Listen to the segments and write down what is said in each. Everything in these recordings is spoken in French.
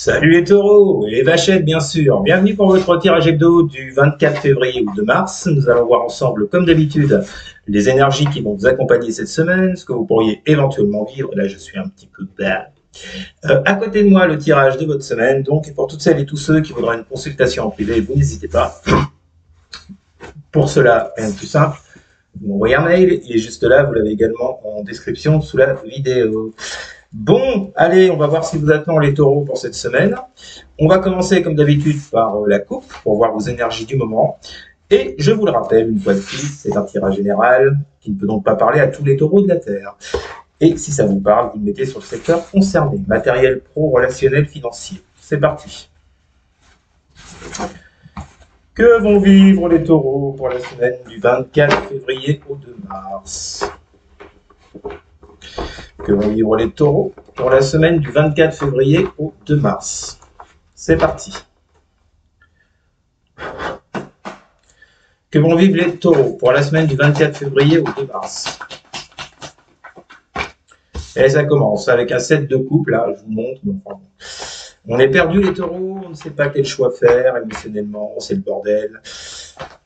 Salut les taureaux et les vachettes bien sûr. Bienvenue pour votre tirage hebdo du 24 février ou de mars. Nous allons voir ensemble comme d'habitude les énergies qui vont vous accompagner cette semaine, ce que vous pourriez éventuellement vivre. Là je suis un petit peu bas. À côté de moi le tirage de votre semaine. Donc pour toutes celles et tous ceux qui voudraient une consultation en privé, vous n'hésitez pas. Pour cela, rien de plus simple. Vous m'envoyez un mail, il est juste là, vous l'avez également en description sous la vidéo. Bon, allez, on va voir si vous attend les taureaux pour cette semaine. On va commencer comme d'habitude par la coupe pour voir vos énergies du moment. Et je vous le rappelle, une fois de plus, c'est un tirage général qui ne peut donc pas parler à tous les taureaux de la Terre. Et si ça vous parle, vous le mettez sur le secteur concerné, matériel, pro, relationnel, financier. C'est parti. Que vont vivre les taureaux pour la semaine du 24 février au 2 mars? Que vont vivre les taureaux pour la semaine du 24 février au 2 mars? C'est parti. Que vont vivre les taureaux pour la semaine du 24 février au 2 mars? Et ça commence avec un 7 de coupe, là, je vous montre. On est perdu les taureaux, on ne sait pas quel choix faire émotionnellement, c'est le bordel.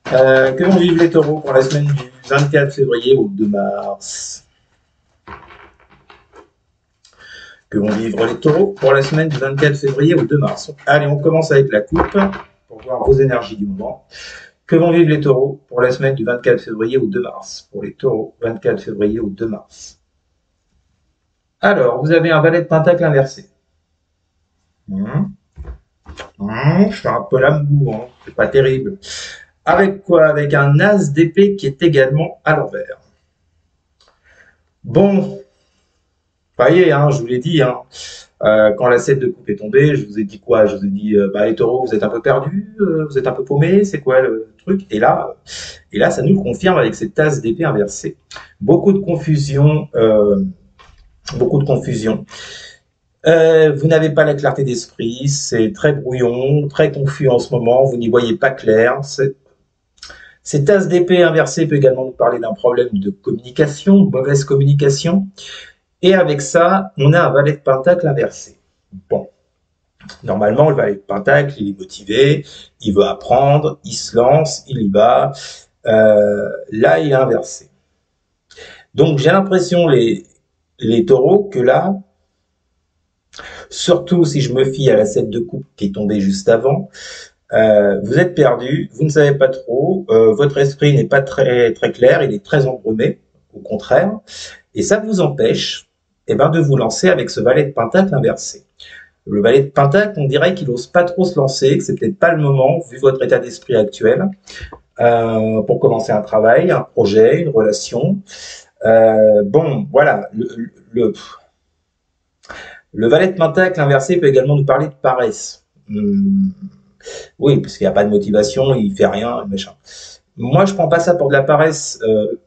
Que vont vivre les taureaux pour la semaine du 24 février au 2 mars? Que vont vivre les taureaux pour la semaine du 24 février au 2 mars. Allez, on commence avec la coupe pour voir vos énergies du moment. Que vont vivre les taureaux pour la semaine du 24 février au 2 mars? Pour les taureaux, 24 février au 2 mars. Alors, vous avez un valet de pentacle inversé. Je fais un peu la moue, hein. C'est pas terrible. Avec quoi? Avec un as d'épée qui est également à l'envers. Bon, voyez, hein, je vous l'ai dit, hein, quand la 7 de coupe est tombée, je vous ai dit quoi? Je vous ai dit, les taureaux, vous êtes un peu perdus, vous êtes un peu paumés, c'est quoi le truc? Et là, ça nous le confirme avec cette tasse d'épée inversée. Beaucoup de confusion, beaucoup de confusion. Vous n'avez pas la clarté d'esprit, c'est très brouillon, très confus en ce moment, vous n'y voyez pas clair. Cette tasse d'épée inversée peut également nous parler d'un problème de communication, mauvaise communication. Et avec ça, on a un valet de pentacle inversé. Bon, normalement, le valet de pentacle, il est motivé, il veut apprendre, il se lance, il y va. Là, il est inversé. Donc, j'ai l'impression, les taureaux, que là, surtout si je me fie à la 7 de coupe qui est tombée juste avant, vous êtes perdu, vous ne savez pas trop, votre esprit n'est pas très, très clair, il est très embrumé, au contraire, et ça vous empêche de vous lancer avec ce valet de pentacle inversé. Le valet de pentacle, on dirait qu'il n'ose pas trop se lancer, que c'est peut-être pas le moment, vu votre état d'esprit actuel, pour commencer un travail, un projet, une relation. Bon, voilà, le valet de pentacle inversé peut également nous parler de paresse. Oui, parce qu'il n'y a pas de motivation, il fait rien, machin. Moi, je prends pas ça pour de la paresse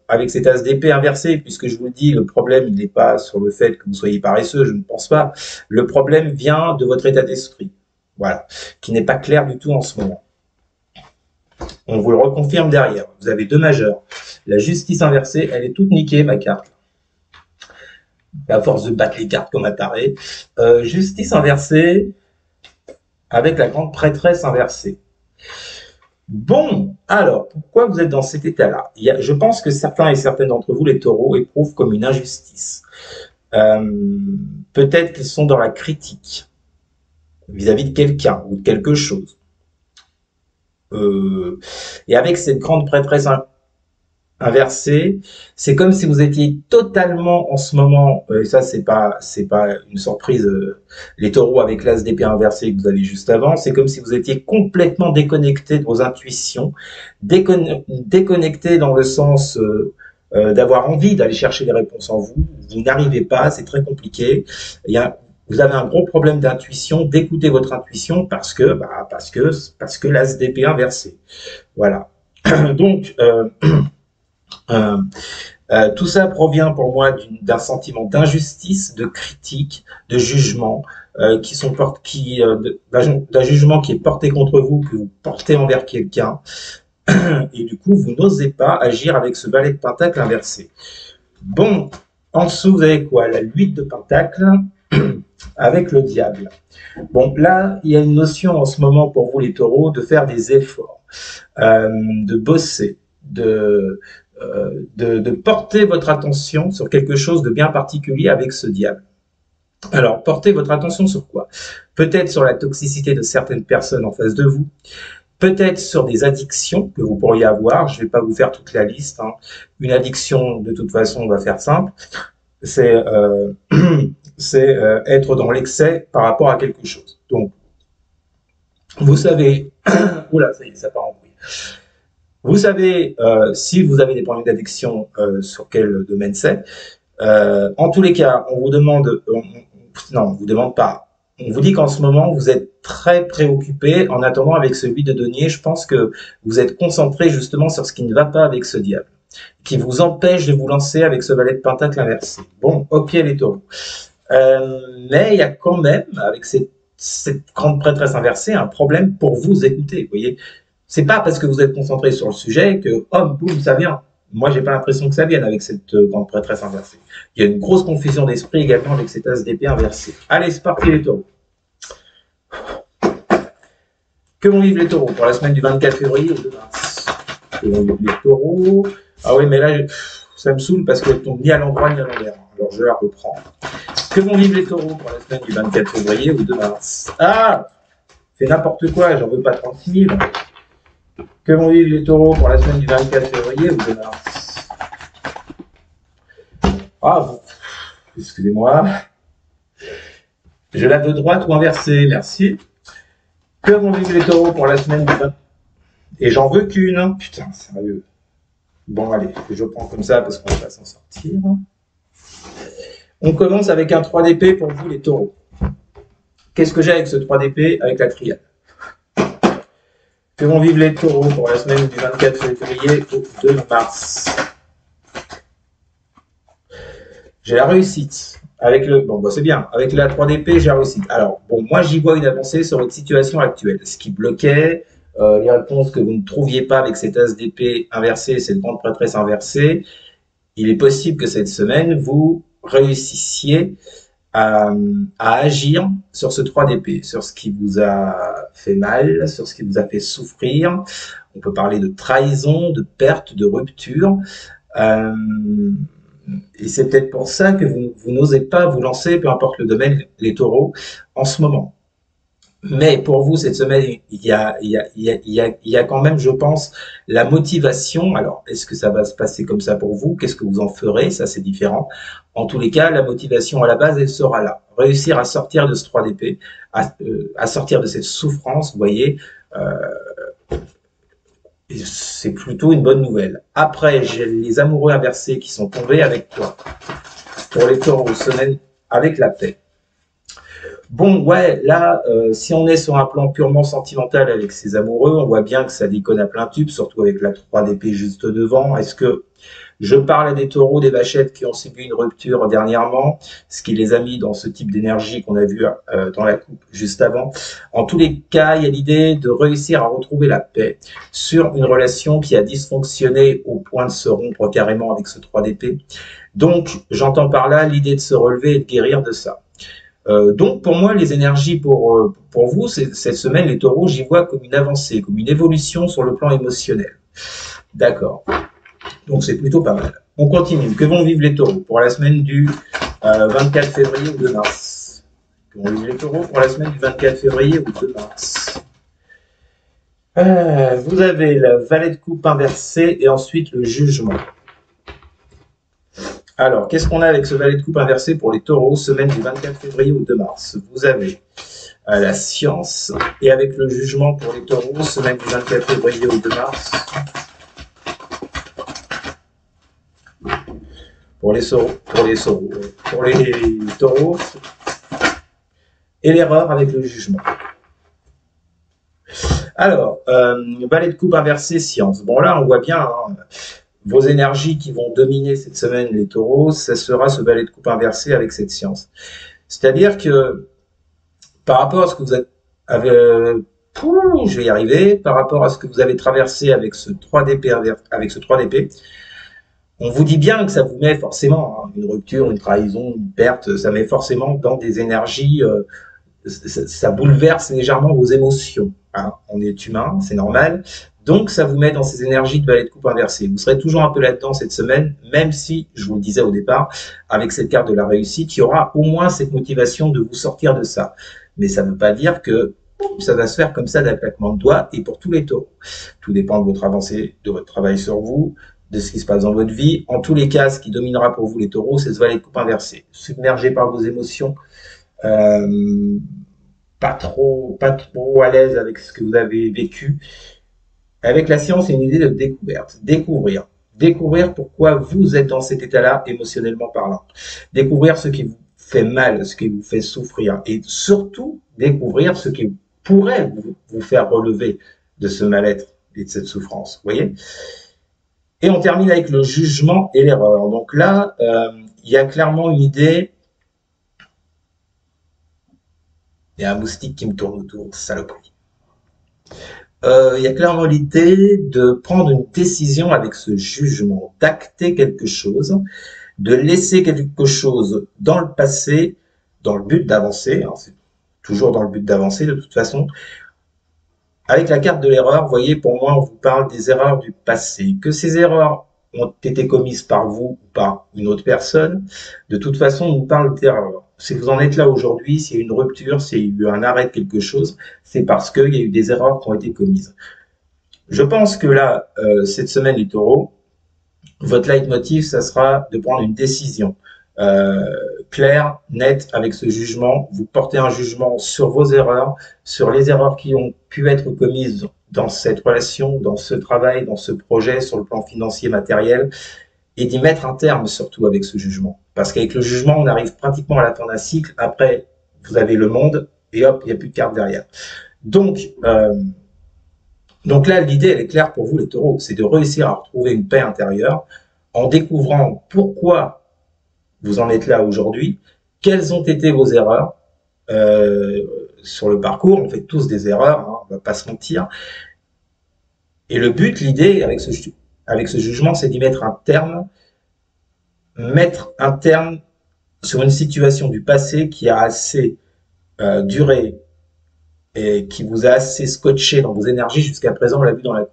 avec cette as d'épée inversée, puisque je vous le dis, le problème, il n'est pas sur le fait que vous soyez paresseux, je ne pense pas. Le problème vient de votre état d'esprit, voilà, qui n'est pas clair du tout en ce moment. On vous le reconfirme derrière. Vous avez deux majeurs. La justice inversée, elle est toute niquée, ma carte. À force de battre les cartes comme un taré. Justice inversée avec la grande prêtresse inversée. Bon, alors, pourquoi vous êtes dans cet état-là? Je pense que certains et certaines d'entre vous, les taureaux, éprouvent comme une injustice. Peut-être qu'ils sont dans la critique vis-à-vis de quelqu'un ou de quelque chose. Et avec cette grande prêtresse inversée, c'est comme si vous étiez totalement en ce moment, et ça c'est pas une surprise, les taureaux avec l'as d'épée inversée que vous avez juste avant, c'est comme si vous étiez complètement déconnecté de vos intuitions, déconnecté dans le sens d'avoir envie d'aller chercher les réponses en vous, vous n'arrivez pas, c'est très compliqué, vous avez un gros problème d'intuition, d'écouter votre intuition parce que l'as d'épée inversé, voilà. Donc tout ça provient pour moi d'un sentiment d'injustice, de critique, de jugement, d'un jugement qui est porté contre vous, que vous portez envers quelqu'un, et du coup vous n'osez pas agir avec ce valet de pentacle inversé. Bon, en dessous vous avez quoi? La 8 de pentacle, avec le diable. Bon, là, il y a une notion en ce moment pour vous les taureaux de faire des efforts, de bosser, de porter votre attention sur quelque chose de bien particulier avec ce diable. Alors, portez votre attention sur quoi? Peut-être sur la toxicité de certaines personnes en face de vous, peut-être sur des addictions que vous pourriez avoir. Je ne vais pas vous faire toute la liste, hein. Une addiction, de toute façon, on va faire simple, c'est être dans l'excès par rapport à quelque chose. Donc, vous savez, oula, ça y est, ça part en bruit. Vous savez, si vous avez des problèmes d'addiction, sur quel domaine c'est. En tous les cas, on vous demande, non, on vous demande pas. On vous dit qu'en ce moment, vous êtes très préoccupé. En attendant, avec ce 8 de denier, je pense que vous êtes concentré justement sur ce qui ne va pas avec ce diable, qui vous empêche de vous lancer avec ce valet de pentacle inversé. Bon, ok les taureaux. Mais il y a quand même, avec cette grande prêtresse inversée, un problème pour vous écouter. Vous voyez, c'est pas parce que vous êtes concentré sur le sujet que, hop, boum, ça vient. Moi, j'ai pas l'impression que ça vienne avec cette grande prêtresse inversée. Il y a une grosse confusion d'esprit également avec cet as d'épée inversé. Allez, c'est parti les taureaux. Que vont vivre les taureaux pour la semaine du 24 février au 2 mars? Que vont vivre les taureaux? Ah oui, mais là, ça me saoule parce qu'elle tombe ni à l'endroit ni à l'envers. Alors, je la reprends. Que vont vivre les taureaux pour la semaine du 24 février au 2 mars? Ah, c'est n'importe quoi, j'en veux pas 36 000. Que vont vivre les taureaux pour la semaine du 24 février au 2 mars? Ah, bon. Excusez-moi. Je la veux droite ou inversée, merci. Que vont vivre les taureaux pour la semaine du 20? Et j'en veux qu'une. Putain, sérieux. Bon, allez, je prends comme ça parce qu'on va s'en sortir. On commence avec un 3 d'épée pour vous, les taureaux. Qu'est-ce que j'ai avec ce 3 d'épée? Avec la triade. Que vont vivre les taureaux pour la semaine du 24 février au 2 mars? J'ai la réussite. Avec le, bon, bah c'est bien. Avec la 3 d'épée, j'ai la réussite. Alors, bon, moi, j'y vois une avancée sur votre situation actuelle. Ce qui bloquait, les réponses que vous ne trouviez pas avec cet as d'épée inversé, cette grande prêtresse inversée, il est possible que cette semaine, vous réussissiez à agir sur ce 3 d'épée, sur ce qui vous a fait mal, sur ce qui vous a fait souffrir. On peut parler de trahison, de perte, de rupture. Et c'est peut-être pour ça que vous n'osez pas vous lancer, peu importe le domaine, les taureaux, en ce moment. Mais pour vous, cette semaine, il y a quand même, je pense, la motivation. Alors, est-ce que ça va se passer comme ça pour vous? Qu'est-ce que vous en ferez? Ça, c'est différent. En tous les cas, la motivation à la base, elle sera là. Réussir à sortir de ce 3 d'épée, à sortir de cette souffrance, vous voyez, c'est plutôt une bonne nouvelle. Après, j'ai les amoureux inversés qui sont tombés avec toi. Pour les taureaux, semaine avec la paix. Bon, ouais, là, si on est sur un plan purement sentimental avec ses amoureux, on voit bien que ça déconne à plein tube, surtout avec la 3 d'épée juste devant. Est-ce que je parle à des taureaux, des vachettes qui ont subi une rupture dernièrement, ce qui les a mis dans ce type d'énergie qu'on a vu dans la coupe juste avant. En tous les cas, il y a l'idée de réussir à retrouver la paix sur une relation qui a dysfonctionné au point de se rompre carrément avec ce 3 d'épée. Donc, j'entends par là l'idée de se relever et de guérir de ça. Donc, pour moi, les énergies pour vous, cette semaine, les taureaux, j'y vois comme une avancée, comme une évolution sur le plan émotionnel. D'accord. Donc, c'est plutôt pas mal. On continue. Que vont vivre les taureaux pour la semaine du 24 février au 2 mars? Que vont vivre les taureaux pour la semaine du 24 février au 2 mars? Vous avez le valet de coupe inversé et ensuite le jugement. Alors, qu'est-ce qu'on a avec ce valet de coupe inversé pour les taureaux, semaine du 24 février au 2 mars? Vous avez la science, et avec le jugement pour les taureaux, semaine du 24 février au 2 mars. Pour les taureaux, et l'erreur avec le jugement. Alors, valet de coupe inversé, science. Bon, là, on voit bien... Hein, vos énergies qui vont dominer cette semaine, les taureaux, ça sera ce valet de coupe inversé avec cette science. C'est-à-dire que par rapport à ce que vous avez, je vais y arriver, par rapport à ce que vous avez traversé avec ce 3 d'épée, On vous dit bien que ça vous met forcément, hein, une rupture, une trahison, une perte, ça met forcément dans des énergies, ça bouleverse légèrement vos émotions, hein. On est humain, c'est normal. Donc, ça vous met dans ces énergies de valet de coupe inversée. Vous serez toujours un peu là-dedans cette semaine, même si, je vous le disais au départ, avec cette carte de la réussite, il y aura au moins cette motivation de vous sortir de ça. Mais ça ne veut pas dire que ça va se faire comme ça d'un claquement de doigts et pour tous les taureaux. Tout dépend de votre avancée, de votre travail sur vous, de ce qui se passe dans votre vie. En tous les cas, ce qui dominera pour vous les taureaux, c'est ce valet de coupe inversé. Submergé par vos émotions, euh, pas trop à l'aise avec ce que vous avez vécu. Avec la science, c'est une idée de découverte, découvrir pourquoi vous êtes dans cet état-là émotionnellement parlant, découvrir ce qui vous fait mal, ce qui vous fait souffrir, et surtout découvrir ce qui pourrait vous faire relever de ce mal-être et de cette souffrance. Vous voyez? Et on termine avec le jugement et l'erreur. Donc là, il y a clairement une idée. Il y a un moustique qui me tourne autour, saloperie. Il y a clairement l'idée de prendre une décision avec ce jugement, d'acter quelque chose, de laisser quelque chose dans le passé, dans le but d'avancer, hein, c'est toujours dans le but d'avancer de toute façon. Avec la carte de l'erreur, vous voyez, pour moi, on vous parle des erreurs du passé, que ces erreurs ont été commises par vous ou par une autre personne. De toute façon, on vous parle d'erreurs. Si vous en êtes là aujourd'hui, s'il y a eu une rupture, s'il y a eu un arrêt de quelque chose, c'est parce qu'il y a eu des erreurs qui ont été commises. Je pense que là, cette semaine, les taureaux, votre leitmotiv, ça sera de prendre une décision claire, nette, avec ce jugement. Vous portez un jugement sur vos erreurs, sur les erreurs qui ont pu être commises dans cette relation, dans ce travail, dans ce projet, sur le plan financier, matériel, et d'y mettre un terme surtout avec ce jugement. Parce qu'avec le jugement, on arrive pratiquement à la fin d'un cycle. Après, vous avez le monde, et hop, il n'y a plus de carte derrière. Donc là, l'idée, elle est claire pour vous, les taureaux, c'est de réussir à retrouver une paix intérieure en découvrant pourquoi vous en êtes là aujourd'hui, quelles ont été vos erreurs sur le parcours. On fait tous des erreurs, hein, on va pas se mentir. Et le but, l'idée avec ce jugement, c'est d'y mettre un terme sur une situation du passé qui a assez duré et qui vous a assez scotché dans vos énergies jusqu'à présent, on l'a vu dans la coupe.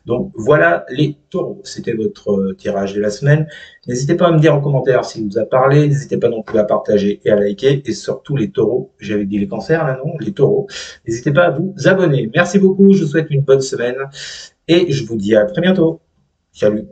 Donc voilà les taureaux, c'était votre tirage de la semaine. N'hésitez pas à me dire en commentaire s'il vous a parlé, n'hésitez pas non plus à partager et à liker, et surtout les taureaux, j'avais dit les cancers là non, les taureaux, n'hésitez pas à vous abonner. Merci beaucoup, je vous souhaite une bonne semaine, et je vous dis à très bientôt. Salut.